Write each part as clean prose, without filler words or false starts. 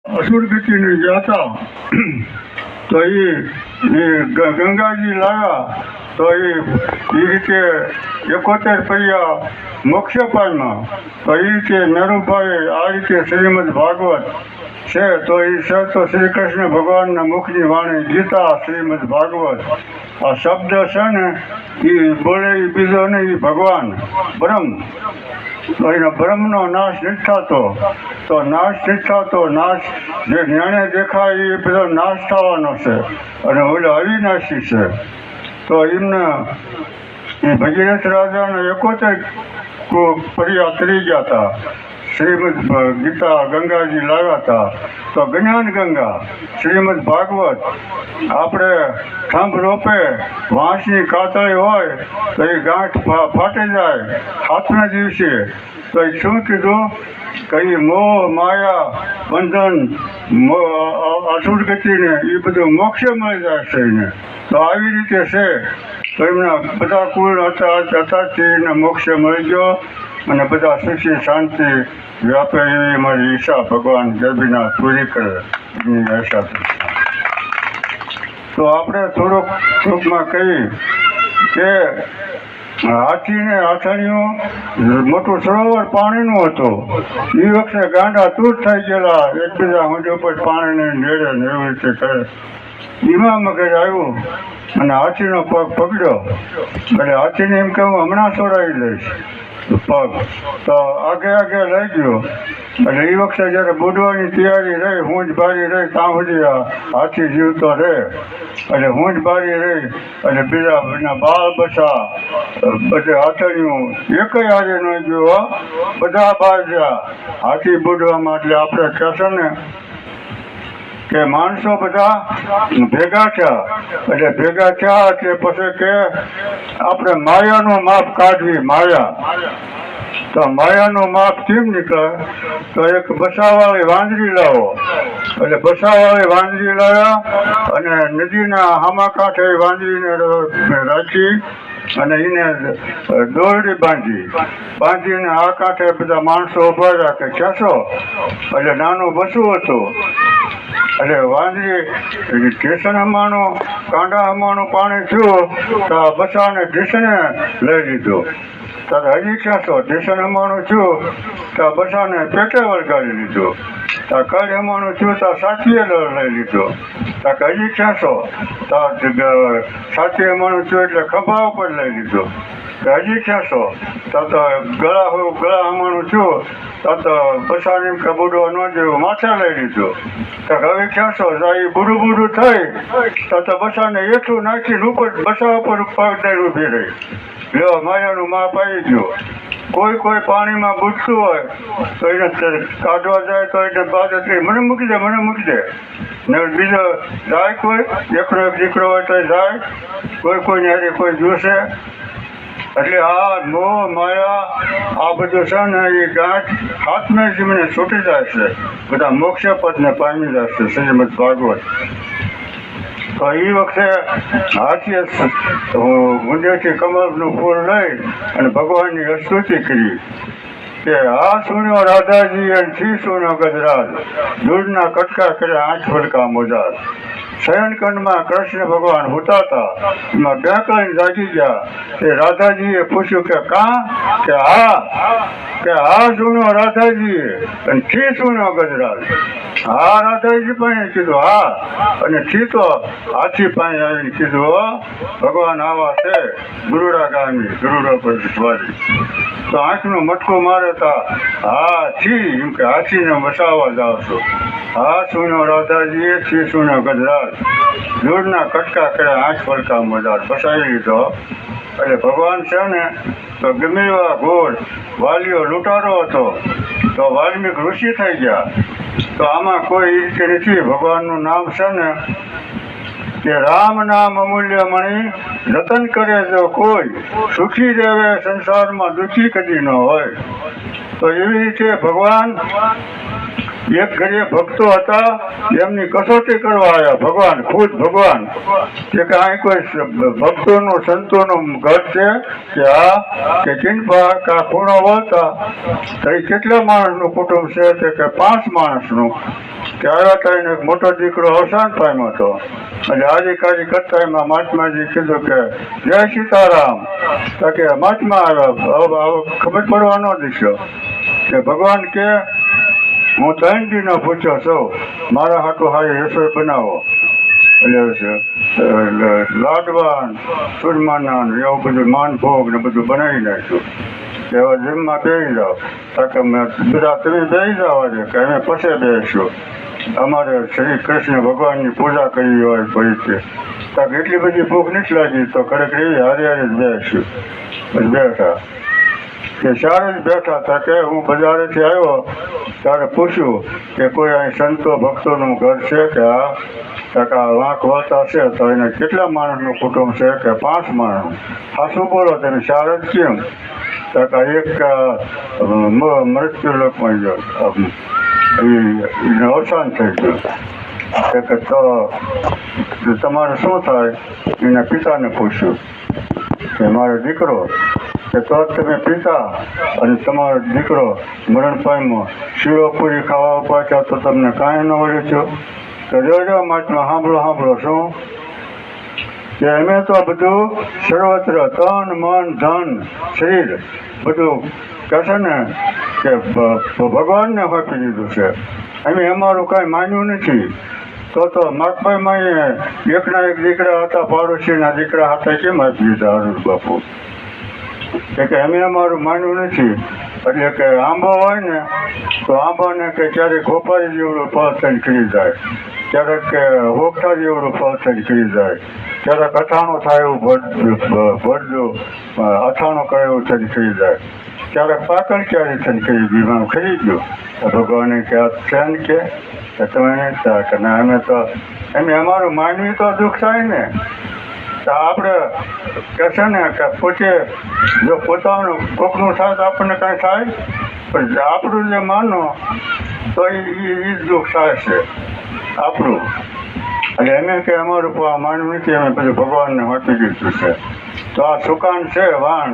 અસુર ગતિને જાતા તો એ ગંગાજી લાવ્યા તો એ રીતે 71 પૈયા મોક્ષ પામ્યા. તો એ રીતે નરુભાઈ આ રીતે શ્રીમદ ભાગવત છે. તો એ છે તો શ્રી કૃષ્ણ ભગવાનના મુખની વાણી ગીતા શ્રીમદ ભાગવત. આ શબ્દ છે ને એ બોલે એ બીજો નહીં, એ ભગવાન બ્રહ્મ. તો એનો બ્રહ્મનો નાશ નથી થતો. તો નાશ નથી થતો, નાશ જે જ્ઞાને દેખાય એ બધો નાશ થવાનો છે અને ઓલો અવિનાશી છે. તો એમને એ ભગીરથ રાજાને 71 પર્યા તરી ગયા હતા. શ્રીમદ ગીતા ગંગાજી લાવ્યા હતા. તો જ્ઞાન ગંગા શ્રીમદ ભાગવત આપણે થંભ રોપે વાંસની કાતળી હોય તો એ ગાંઠ ફાટી જાય 7મા દિવસે. તો એ શું કીધું કે એ મોહ માયા બંધન અસુર ગતિને એ બધું મોક્ષ મળી જાય છે એને. તો આવી રીતે છે. તો એમના બધા કુળ હતા મોક્ષ મળી ગયો અને બધા સુખી શાંતિ વ્યાપે એવી મારી ઈચ્છા ભગવાન ગરબીના પૂરી કરે એની આશા. તો આપણે થોડુંક ટૂંકમાં કહીએ કે હાથીને હાથણીઓ મોટું સરોવર પાણીનું હતું. એ વખતે ગાંડા તૂટ થઈ ગયેલા એકબીજા ઊંડે ઉપર પાણીને નેડે ને એવી રીતે કરે. એમાં મગજ આવ્યું અને હાથીનો પગ પકડ્યો. એટલે હાથીને એમ કે હું હમણાં છોડાવી લઈશ પગ. તો આગે લઈ ગયો. એટલે એ વખતે જ્યારે બુડવાની તૈયારી રહી, હું જ બારી રહી ત્યાં સુધી હાથી જીવતો રહે. એટલે હું જ બારી રહી અને બીજા એના બાળ બસા બધે હાથણીઓ એકય હારે ન ગયો, બધા બહાર ગયા હાથી બુડવામાં. એટલે આપણે કહેશે ને કે માણસો બધા ભેગા થયા. એટલે ભેગા થયા એટલે પછી કે આપણે માયાનું માપ કાઢવી. માયા તો માયાનું માપ કેમ નીકળે? તો એક બસાવાળી વાંદરી લાવો. એટલે બસાવાળી વાંદરી લાવ્યા અને નદીના હામા કાંઠે વાંદરીને રાખી અને એને દોરડી બાંધીને આ કાંઠે બધા માણસો ઉભા રહ્યા કે ખેંચો. એટલે નાનું બસું હતું. એટલે વાંદરી ઢેસણ હમાનું કાંડા હમાનું પાણી થયું તો બસાને ઢેસણે લઈ લીધું. ત્યારે હજી ખેંચો ઢેસણ હમાનું થયું તો બસાને પેટે વળગાડી લીધું. તો કઈ હમાનું થયું તો સાચીએ લઈ લીધો. તો હજી ખેંચો તો સાચી હમાનું થયું એટલે ખભા ઉપર લઈ લીધો. હજી ખેંચો તો ગળા હમાનું થયું તો બસાને એમ કે બુડવા ન જેવું માથે લઈ લીધું. તો હવે ખેંચો તો એ બુડું થઈ તો બસાને એટલું નાખીને ઉપર બસા ઉપર પગ દઈ ઊભી રહી. લ્યો માયાનું માપ આવી ગયું. કોઈ પાણીમાં બુડતું હોય તો એને કાઢવા જાય તો એને બાદ મને મૂકી દે ને બીજો જાય. કોઈ એકનો એક દીકરો હોય તો જાય. કોઈને હારે કોઈ જોશે. એટલે આ મોહ માયા આ બધું છે ને એ ગાંઠ હાથમાં જીમને છૂટી જાય છે. બધા મોક્ષ પદને પામી જાય છે શ્રીમદ ભાગવત. તો એ વખતે હાથીએ ઊંડેથી કમળનું ફૂલ લઈ અને ભગવાનની સ્તુતિ કરી કે આ સુણ્યો રાધાજી અને થી સુણ્યો ગજરાજ, દૂધના કટકા કર્યા 8 ફડકા મોજાર. શયનખંડમાં કૃષ્ણ ભગવાન હોતા એમાં બેકલીને જાગી ગયા. તે રાધાજીએ પૂછ્યું કે હા સુણ્યો રાધાજીએ અને થી સુણ્યો ગજરાજ. હા રાધાજી પાસે કીધું હા, અને થી તો હાથી પાસે આવીને કીધું ભગવાન આવા છે ગુરુડા ગામી ગુરુડા પર સ્વારી. તો આંખનું મટકું મારે તા હા થી એમ કે હાથીને બસાવવા જાવ છો. હા સુણ્યો રાધાજીએ થી સુણ્યો ગજરાજ, દૂધના કટકા કર્યા 8 ફડકા મોજાર. બસાવી લીધો. એટલે ભગવાન છે ને તો ગમે એવા ઘોર વાલીઓ લૂંટારો હતો તો વાલ્મીક ઋષિ થઈ ગયા. તો આમાં કોઈ રીતે નથી. ભગવાનનું નામ છે ને કે રામ નામ અમૂલ્ય મણી રતન કરે જો કોઈ, સુખી રહેવે સંસારમાં દુઃખી કદી ન હોય. તો એવી રીતે ભગવાન એક ઘડીએ ભક્તો હતા, એમની કસોટી કરવા આવ્યા ભગવાન, ખુદ ભગવાન, કે અહીં કોઈ ભક્તોનું સંતોનું ઘર છે કે કે ચિંપા કા ખૂણો વળતા તો એ કેટલા માણસનું કુટુંબ છે કે 5 માણસનું. ત્યારે થઈને એક મોટો દીકરો અવસાન પામ્યો હતો. એટલે આદિકારી કરતા એમાં મહાત્માજી કીધું કે જય સીતારામ. તો કે મહાત્મા આવ્યા, ખબર પડવા ન દીશો કે ભગવાન કે હું 3 દીનો પૂછ્યો છું, મારા હાટું હારી રસોઈ બનાવો. એટલે લાડવાન સુરમાના એવું બધું માનભોગ ને બધું બનાવી નાખ્યું. એવા જીમમાં બેસી જાઓ, કે બધા તમે બેસી જાઓ આજે કે અમે પછી બેસીશું, અમારે શ્રી કૃષ્ણ ભગવાનની પૂજા કરવી હોય પડી છે. એટલી બધી ભૂખ નથી લાગી તો કડક એવી હારે હારે જ બેસીશું. પછી બેઠા કે સારે જ બેઠા હતા કે હું બજારેથી આવ્યો ત્યારે પૂછ્યું કે કોઈ અહીં સંતો ભક્તોનું ઘર છે કે વાંક વળતા છે તો એને કેટલા માણસનું કુટુંબ છે કે 5 માણસ. હા શું બોલો તમે સાર જ કેમ? એક મૃત્યુ લોકમાં ગયો, અવસાન થઈ ગયું. તો તમારે શું થાય? એના પિતાને પૂછ્યું કે મારો દીકરો, કે તો તમે પિતા અને તમારો દીકરો મરણ પામ્યો, શીરો પૂરી ખાવા પાછા તો તમને કાંઈ ન વળ્યું છો? તો જોજો મહાત્મા સાંભળો શું કે અમે તો બધું સર્વત્ર તન મન ધન શરીર બધું કહેશે ને કે ભગવાનને આપી દીધું છે. અમે અમારું કાંઈ માન્યું નથી. તો માગભાઈ માએ એકના એક દીકરા હતા, પાડોશીના દીકરા હતા, કેમ આપી દીધા હરુર બાપુ? કે અમે અમારું માન્યું નથી. એટલે કે આંબો હોય ને તો આંબાને કે ક્યારેક ખોપારી જેવડું ફળ થઈને ખરી જાય, ક્યારેક કે હોગઠા જેવડું ફળ થઈને ખરી જાય, ક્યારેક અથાણું થાય એવું ભરજો અથાણું કરે એવું થઈને ખરી જાય, ક્યારેક પાકળ ક્યારે થઈને ખરી ગયું ખરી ગયું. તો ભગવાને કે આ છે ને કે તમે કે ના અમે અમારું માનવી તો દુઃખ થાય ને. તો આપણે કહે છે ને કે પોતે જો પોતાનું કોકનું થાય તો આપણને કાંઈ થાય, પણ આપણું જે માનો તો એ જ દુઃખ થાય છે આપણું. એટલે એને કે અમારું માનવું નથી, અમે બધું ભગવાનને આપી દીધું છે. તો આ સુકાન છે વાણ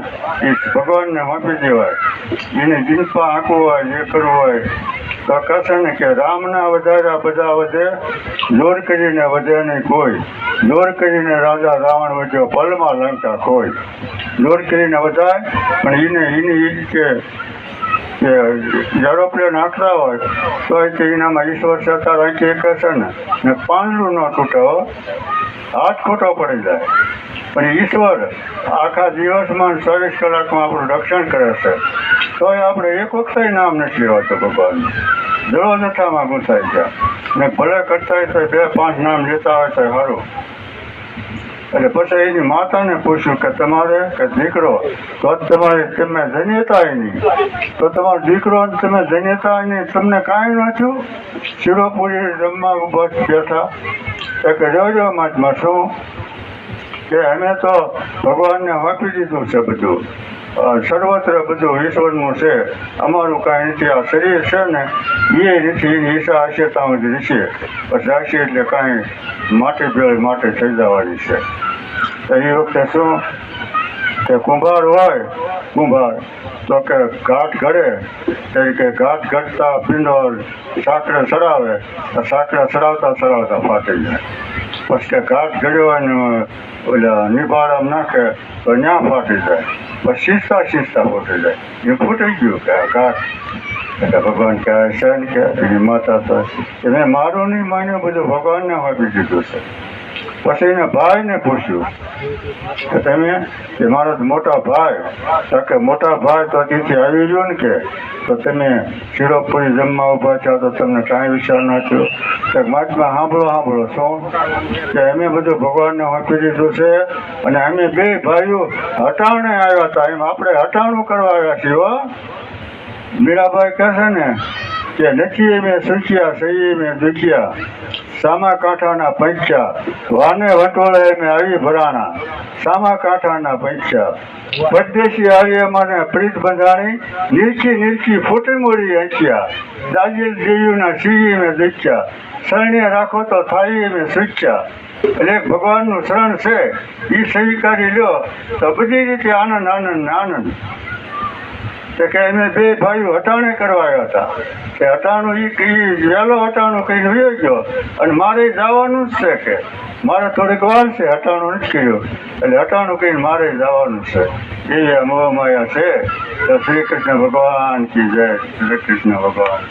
એ ભગવાનને આપી દેવાય. એને જીનપા આંકવું હોય, જે કરવું હોય તો કહેશે ને કે રામના વધાર્યા બધા વધે, જોર કરીને વધે નહીં કોઈ. જોર કરીને રાજા રાવણ વધ્યો, પલમાં લંકા કોઈ. જોર કરીને વધાય પણ એની કે એરોપ્લેન આખરા હોય તો એનામાં ઈશ્વર સરકાર અહીંથી કહેશે ને પાંદડું ન તૂટે, હાથ ખોટો પડી જાય. પણ ઈશ્વર આખા દિવસમાં 24 કલાકમાં આપણું રક્ષણ કરે છે. તોય આપણે એક વખત નામ નથી લેવાતું ભગવાનનું. જળો જથ્થામાં ગુંથાઈ ગયા ને ભલે કરતા હોય તો 2-5 નામ લેતા હોય તો સારું. એટલે પછી એની માતાને પૂછ્યું કે તમારે કે દીકરો તો તમારે તમે જન્યતા નહીં, તો તમારો દીકરો તમે જન્યતા નહીં, તમને કાંઈ ન થયું? શિરોપુરી જમવા ઉભા બેઠા કે જોજો મહાત્મા શું કે અમે તો ભગવાનને આપી દીધું છે, બધું સર્વત્ર બધું ઈશ્વરનું છે, અમારું કાંઈ નથી. આ શરીર છે ને એ નથી, એની ઈચ્છા હશે ત્યાં જ રહેશે, પછી હશે એટલે કાંઈ માટી ભેળ માટે થઈ જવાની છે. તો એ વખતે શું કે કુંભાર હોય, કુંભાર તો કે ઘાટ ઘડે તરીકે ઘાટ ઘડતા પિંડોળ સાંકળે ચડાવે, સાંકળે ચડાવતા ફાટી જાય. પછી કે ઘાટ ઘડ્યો અને ઓલા નિભાળામાં નાખે તો ત્યાં ફાટી જાય, પછી શીશતા ફૂટી જાય. એ ફૂટી ગયું કે આ ઘાટ. એટલે ભગવાન કહે છે ને કે એની માતા તો મેં મારું નહીં માન્યું, બધું ભગવાનને આપી દીધું છે. પછી એને ભાઈને પૂછ્યું કે તમે કે મારો મોટા ભાઈ, તો કે મોટા ભાઈ તો ત્યાંથી આવી ગયો ને કે તો તમે શિરોપુરી જમવા ઉભા છો તો તમને કાંઈ વિચાર ન થયો? કે મહાત્મા સાંભળો શું કે અમે બધું ભગવાનને આપી દીધું છે અને અમે 2 ભાઈઓ હટાવણે આવ્યા હતા, એમ આપણે હટાવણું કરવા આવ્યા છીએ. મીરાબાઈ કહે છે ને કે નથી મેં સૂચ્યા સહી મેં દુખ્યા સામા કાંઠાના પંચ્યા વાને વટોળે મેં આવી ભરાણા સામા કાંઠાના પંચ્યા પરદેશી આર્ય મને પ્રીત બંધાણી નીરખી ફૂટી મોડી અંચ્યા દાજેલ દેવીના સિંહી મેં દુખ્યા શરણે રાખો તો થાય મેં સૂચ્યા એટલે ભગવાનનું શરણ છે એ સ્વીકારી લ્યો તો બધી રીતે આનંદ આનંદ આનંદ તો કે અમે બે ભાઈઓ હટાણે કરવાયા હતા કે હટાણું એ વહેલો હટાણું કહીને વયો ગયો અને મારે જવાનું જ છે કે મારે થોડીક વાર છે હટાણું નથી કર્યું એટલે હટાણું કહીને મારે જવાનું છે એ મોહમાયા છે તો શ્રી કૃષ્ણ ભગવાન કી જય શ્રી કૃષ્ણ ભગવાન